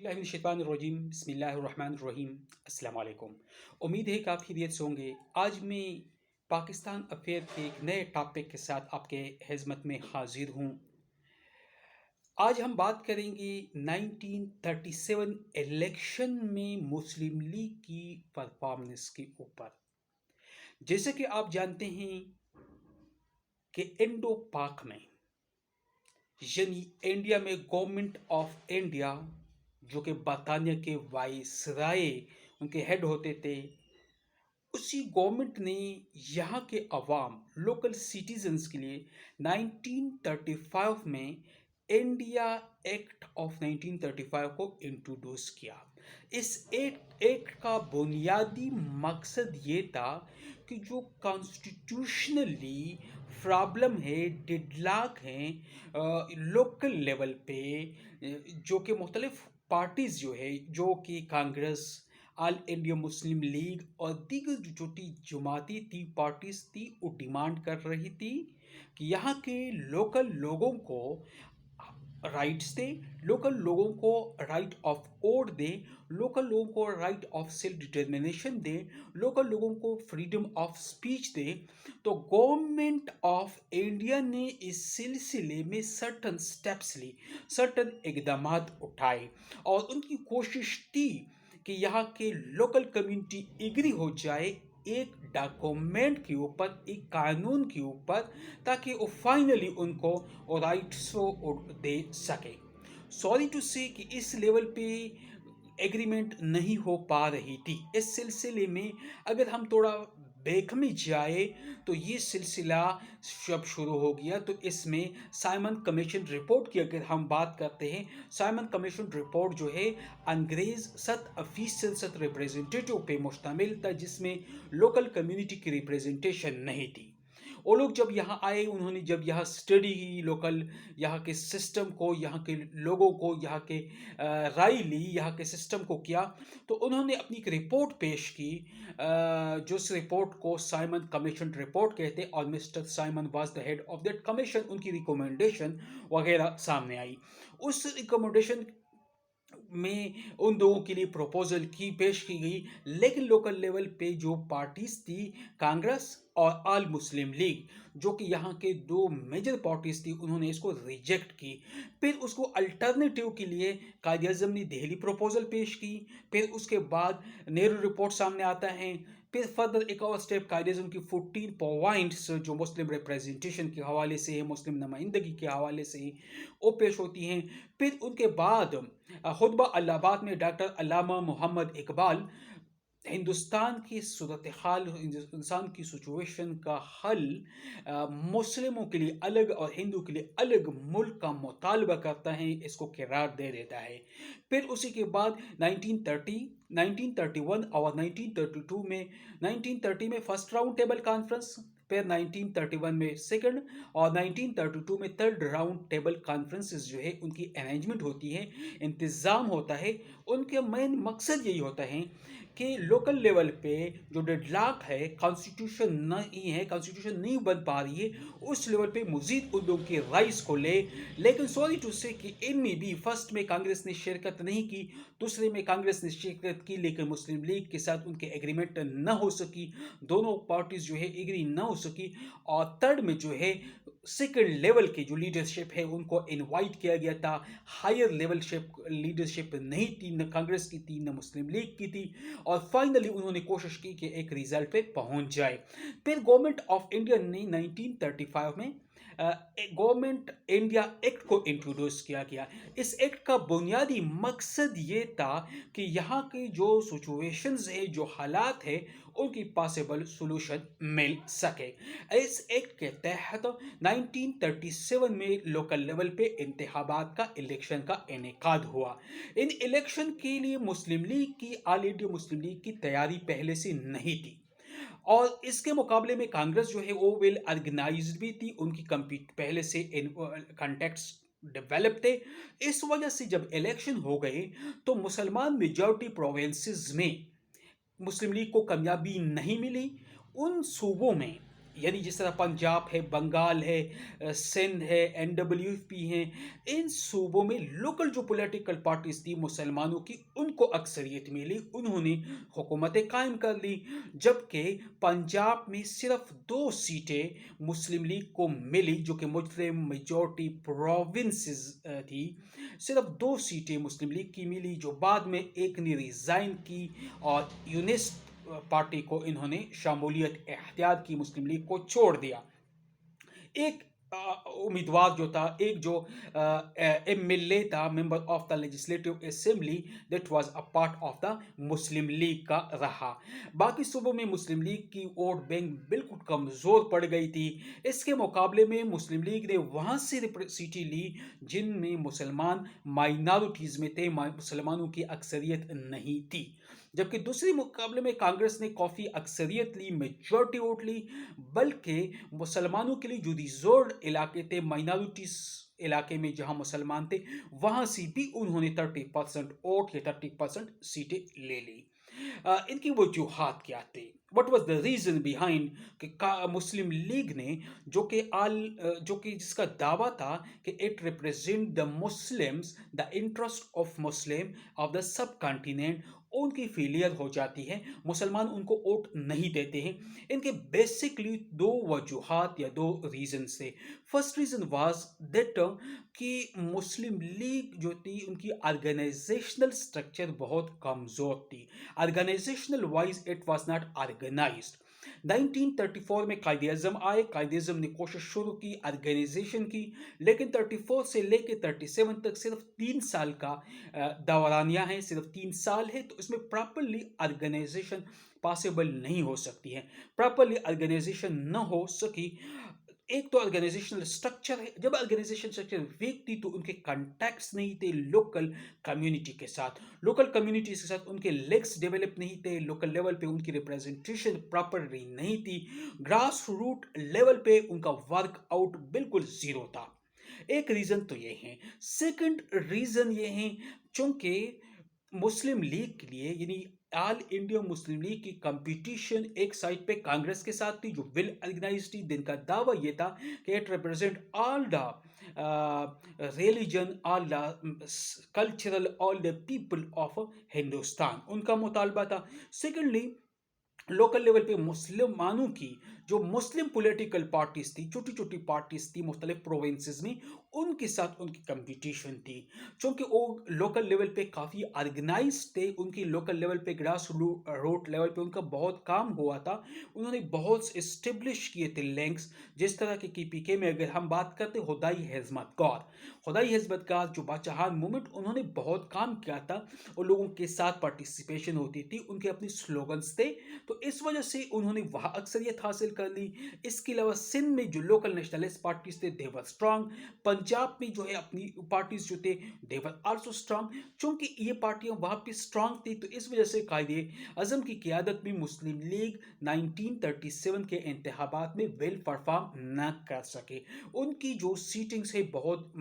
बिस्मिल्लाहिर्रहमानिर्रहीम बिस्मिल्लाहिर्रहमानिर्रहीम अस्सलाम वालेकुम। उम्मीद है कि आप खैरियत से होंगे। आज मैं पाकिस्तान अफेयर के एक नए टॉपिक के साथ आपके खिदमत में हाजिर हूँ। आज हम बात करेंगे 1937 इलेक्शन में मुस्लिम लीग की परफॉर्मेंस के ऊपर। जैसे कि आप जानते हैं कि इंडो पाक में यानी इंडिया में गवर्नमेंट ऑफ इंडिया, जो कि बरतानिया के वाइसराय उनके हेड होते थे, उसी गवर्नमेंट ने यहाँ के अवाम लोकल सिटीजन्स के लिए 1935 में इंडिया एक्ट ऑफ 1935 को इंट्रोड्यूस किया। इस एक्ट का बुनियादी मकसद ये था कि जो कॉन्स्टिट्यूशनली प्रॉब्लम है, डेडलॉक हैं लोकल लेवल पे, जो कि मुख्तलिफ पार्टीज़ जो है, जो कि Congress, all India Muslim league और दीगर जो छोटी जमाती थी, पार्टीज थी, वो डिमांड कर रही थी कि यहाँ के लोकल लोगों को राइट्स दे, लोकल लोगों को right of vote they, local लोगों को right of self determination they, local लोगों को फ्रीडम ऑफ स्पीच दे। तो गवर्नमेंट ऑफ इंडिया ने इस सिलसिले में सर्टन स्टेप्स ली, सर्टन इकदामात उठाए और उनकी कोशिश थी कि यहाँ के लोकल कम्युनिटी एग्री हो जाए एक डॉक्यूमेंट के ऊपर, एक कानून के ऊपर, ताकि वो फाइनली उनको राइट्स दे सके। सॉरी टू से कि इस लेवल पे एग्रीमेंट नहीं हो पा रही थी। इस सिलसिले में अगर हम थोड़ा बैक में जाए तो ये सिलसिला जब शुरू हो गया तो इसमें साइमन कमीशन रिपोर्ट की अगर हम बात करते हैं, साइमन कमीशन रिपोर्ट जो है अंग्रेज 7 ऑफिशियल 7 रिप्रेजेंटेटिव पे मुश्तमिल था, जिसमें लोकल कम्युनिटी की रिप्रेजेंटेशन नहीं थी। वो लोग जब यहाँ आए, उन्होंने जब यहाँ स्टडी की लोकल यहाँ के सिस्टम को, यहाँ के लोगों को, यहाँ के राय ली, यहाँ के सिस्टम को किया, तो उन्होंने अपनी एक रिपोर्ट पेश की, जो उस रिपोर्ट को साइमन कमीशन रिपोर्ट कहते हैं, और mister Simon was the head of that commission. उनकी रिकमेंडेशन वगैरह सामने आई। उस रिकमेंडेशन में उन लोगों के लिए प्रपोजल की पेश की गई, लेकिन लोकल लेवल पे जो पार्टीज थी, कांग्रेस और ऑल मुस्लिम लीग, जो कि यहाँ के दो मेजर पार्टीज थी, उन्होंने इसको रिजेक्ट की। फिर उसको अल्टरनेटिव के लिए कायद आज़म ने दिल्ली प्रपोजल पेश की। फिर उसके बाद नेहरू रिपोर्ट सामने आता है। फिर फर्दर एक और स्टेप कायद आज़म की 14 पॉइंट्स जो मुस्लिम रिप्रेजेंटेशन के हवाले से है, मुस्लिम नुमाइंदगी के हवाले से है, वो पेश होती हैं। फिर उनके बाद खुतबा अल्लाहबाद में डॉक्टर अल्लामा मोहम्मद इकबाल हिंदुस्तान की सूरत हाल, हिंदुस्तान की सिचुएशन का हल मुस्लिमों के लिए अलग और हिंदू के लिए अलग मुल्क का मुतालबा करता है, इसको करार दे देता है। फिर उसी के बाद 1930, 1931 और 1932 में, 1930 में फर्स्ट राउंड टेबल कॉन्फ्रेंस, फिर 1931 में सेकंड और 1932 में थर्ड राउंड टेबल कॉन्फ्रेंसेस जो है उनकी अरेंजमेंट होती है, इंतज़ाम होता है। उनके मेन मकसद यही होता है कि लोकल लेवल पे जो डेडलॉक है, कॉन्स्टिट्यूशन नहीं है, कॉन्स्टिट्यूशन नहीं बन पा रही है, उस लेवल पे मजीद उन लोगों की राइट्स को ले। लेकिन सॉरी टू से कि इनमें भी फर्स्ट में कांग्रेस ने शिरकत नहीं की, दूसरे में कांग्रेस ने शिरकत की, लेकिन मुस्लिम लीग के साथ उनके एग्रीमेंट न हो सकी, दोनों पार्टीज जो है एग्री न हो सकी। और थर्ड में जो है सेकेंड लेवल की जो लीडरशिप है उनको इनवाइट किया गया था। हायर लेवल लीडरशिप नहीं थी, न कांग्रेस की थी, न मुस्लिम लीग की थी, और फाइनली उन्होंने कोशिश की कि एक रिजल्ट पे पहुंच जाए। फिर गवर्नमेंट ऑफ इंडिया ने 1935 में गवर्नमेंट इंडिया एक्ट को इंट्रोड्यूस किया गया। इस एक्ट का बुनियादी मकसद ये था कि यहाँ की जो सिचुएशंस है, जो हालात है, उनकी पॉसिबल सोल्यूशन मिल सके। इस एक्ट के तहत 1937 में लोकल लेवल पे इंतखाबात का, इलेक्शन का इनेकाद हुआ। इन इलेक्शन के लिए मुस्लिम लीग की, ऑल इंडिया मुस्लिम लीग की तैयारी पहले से नहीं थी, और इसके मुकाबले में कांग्रेस जो है वो वेल ऑर्गेनाइज्ड भी थी, उनकी कम्पीट पहले से कॉन्टेक्ट्स डेवलप थे। इस वजह से जब इलेक्शन हो गए तो मुसलमान मेजॉरिटी प्रोविंसेस में मुस्लिम लीग को कामयाबी नहीं मिली। उन सूबों में यानी जिस तरह पंजाब है, बंगाल है, सिंध है, एनडब्ल्यूपी हैं, इन सूबों में लोकल जो पॉलिटिकल पार्टीज थी मुसलमानों की, उनको अक्सरियत मिली, उन्होंने हुकूमतें कायम कर ली। जबकि पंजाब में सिर्फ 2 सीटें मुस्लिम लीग को मिली, जो कि मुस्लिम मेजॉरिटी प्रोविंसेस थी। सिर्फ 2 सीटें मुस्लिम लीग की मिली, जो बाद में एक ने रिजाइन की और यूनिस्ट पार्टी को इन्होंने शामूलियत इख्तियार की, मुस्लिम लीग को छोड़ दिया। एक उम्मीदवार जो था, एक जो एमएलए था, member of the legislative assembly, that was a part of the Muslim league का रहा। बाकी सूबों में मुस्लिम लीग की वोट बैंक बिल्कुल कमज़ोर पड़ गई थी। इसके मुकाबले में मुस्लिम लीग ने वहाँ से सीटें ली जिनमें मुसलमान माइनॉरिटीज़ में थे, मुसलमानों की अक्सरियत नहीं थी। जबकि दूसरे मुकाबले में कांग्रेस ने काफ़ी अक्सरियत ली, मेजॉरिटी वोट ली, बल्कि मुसलमानों के लिए जो रिजर्व इलाके थे, माइनॉरिटीज इलाके में जहां मुसलमान थे, वहां से भी उन्होंने 30% वोट या 30% सीटें ले ली। इनकी वजूहात क्या थे? What was the reason behind कि मुस्लिम लीग ने, जो कि जिसका दावा था कि it represent the Muslims, the interest of Muslim of the sub continent, उनकी फेलियर हो जाती है, मुसलमान उनको वोट नहीं देते हैं। इनके बेसिकली 2 वजूहात या 2 रीजन थे। फर्स्ट रीजन वाज दैट कि मुस्लिम लीग जो थी, उनकी ऑर्गेनाइजेशनल स्ट्रक्चर बहुत कमज़ोर थी। Organizational wise it was not organized. 1934 में कायदे अज़म आए, कायदे अज़म ने कोशिश शुरू की ऑर्गेनाइजेशन की, लेकिन 34 से लेके 37 तक सिर्फ 3 साल का दौरानिया है, सिर्फ 3 साल है, तो इसमें प्रॉपरली ऑर्गेनाइजेशन पॉसिबल नहीं हो सकती है। प्रॉपरली ऑर्गेनाइजेशन न हो सकी, एक तो ऑर्गेनाइजेशनल स्ट्रक्चर है, जब ऑर्गेनाइजेशन स्ट्रक्चर वीक थी तो उनके कॉन्टैक्ट्स नहीं थे लोकल कम्युनिटी के साथ, लोकल कम्युनिटीज के साथ उनके लेग्स डेवलप नहीं थे, लोकल लेवल पे उनकी रिप्रेजेंटेशन प्रॉपरली नहीं थी, ग्रास रूट लेवल पे उनका वर्कआउट बिल्कुल जीरो था। एक रीजन तो ये है। सेकंड रीजन ये है, चूंकि मुस्लिम लीग के लिए, यानी ऑल इंडिया मुस्लिम लीग की कंपटीशन एक साइड पे कांग्रेस के साथ थी, जो वेल ऑर्गेनाइज्ड थी, जिनका दावा ये था कि it represent all the religion, all the cultural, all the people of Hindustan, उनका मुतालबा था। सेकेंडली, लोकल लेवल पे मुसलमानों की जो मुस्लिम पॉलिटिकल पार्टीज थी, छोटी छोटी पार्टीज थी मुख्तलिफ प्रोविंसेस में, उनके साथ उनकी कंपटीशन थी। चूंकि वो लोकल लेवल पे काफ़ी ऑर्गेनाइज थे, उनकी लोकल लेवल पे ग्रास रूट लेवल पे उनका बहुत काम हुआ था, उन्होंने बहुत इस्टेब्लिश किए थे लिंक्स। जिस तरह के पीके में अगर हम बात करते, खुदाई हिजमत गौर, खुदाई हिजमत गौर जो बादशाहान मूवमेंट, उन्होंने बहुत काम किया था, और लोगों के साथ पार्टिसिपेशन होती थी, उनके अपने स्लोगन्स थे, तो इस वजह से उन्होंने वहाँ अक्सरियत हासिल कर ली। इसके अलावा सिंध में जो लोकल नेशनलिस्ट पार्टीज थे, दे वर स्ट्रांग। पंजाब में जो है अपनी पार्टीज जो थे, दे वर आल्सो स्ट्रांग। चूंकि ये पार्टियां वहाँ पे स्ट्रांग थी, तो इस वजह से कायदे अजम की क़यादत में मुस्लिम लीग 1937 के इंतखाबात में वेल परफॉर्म न कर सके, उनकी जो सीटिंग्स है बहुत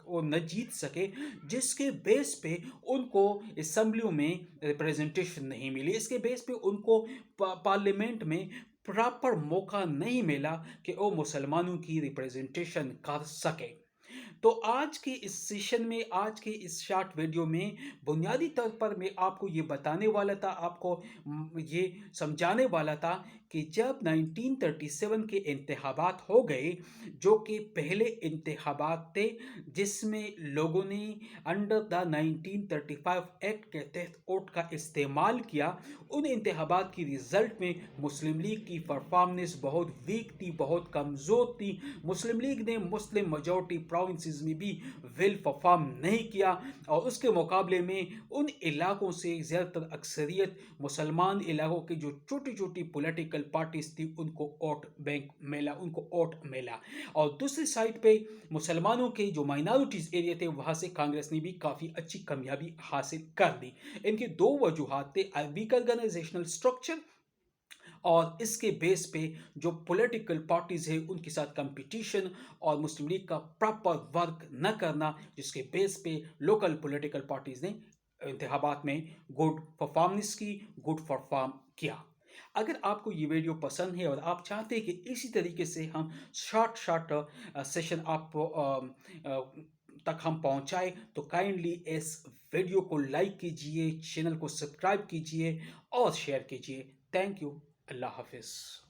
वो न जीत सके, जिसके बेस पे उनको असम्बलियों में रिप्रेजेंटेशन नहीं मिली, इसके बेस पे उनको पार्लियामेंट में प्रॉपर मौका नहीं मिला कि वो मुसलमानों की रिप्रेजेंटेशन कर सके। तो आज के इस सेशन में, आज के इस शॉर्ट वीडियो में बुनियादी तौर पर मैं आपको ये बताने वाला था, आपको ये समझाने वाला था कि जब 1937 के इंतखाबात हो गए, जो कि पहले इंतखाबात थे जिसमें लोगों ने अंडर द 1935 एक्ट के तहत वोट का इस्तेमाल किया, उन इंतखाबात की रिजल्ट में मुस्लिम लीग की परफॉर्मेंस बहुत वीक थी, बहुत कमज़ोर थी। मुस्लिम लीग ने मुस्लिम मेजॉरिटी प्रोविंसेस में भी वेल परफॉर्म नहीं किया, और उसके मुकाबले में उन इलाकों से ज़्यादातर अक्सरियत मुसलमान इलाकों की जो छोटी छोटी पॉलिटिकल पार्टीज थी, उनको वोट बैंक मिला, उनको वोट मिला। और दूसरी साइड पे मुसलमानों के जो माइनॉरिटीज़ एरिया थे, वहाँ से कांग्रेस ने भी काफ़ी अच्छी कामयाबी हासिल कर दी। इनकी 2 वजूहात थे, वीक ऑर्गेनाइजेशनल स्ट्रक्चर, और इसके बेस पे जो पॉलिटिकल पार्टीज है उनके साथ कंपटीशन, और मुस्लिम लीग का प्रॉपर वर्क न करना, जिसके बेस पे लोकल पॉलिटिकल पार्टीज ने इंतखाबात में गुड परफॉर्मेंस की, गुड परफॉर्म किया। अगर आपको ये वीडियो पसंद है और आप चाहते हैं कि इसी तरीके से हम शॉर्ट शॉर्ट सेशन आप तक हम पहुंचाएं, तो काइंडली इस वीडियो को लाइक कीजिए, चैनल को सब्सक्राइब कीजिए और शेयर कीजिए। Thank you. अल्लाह हाफिज़।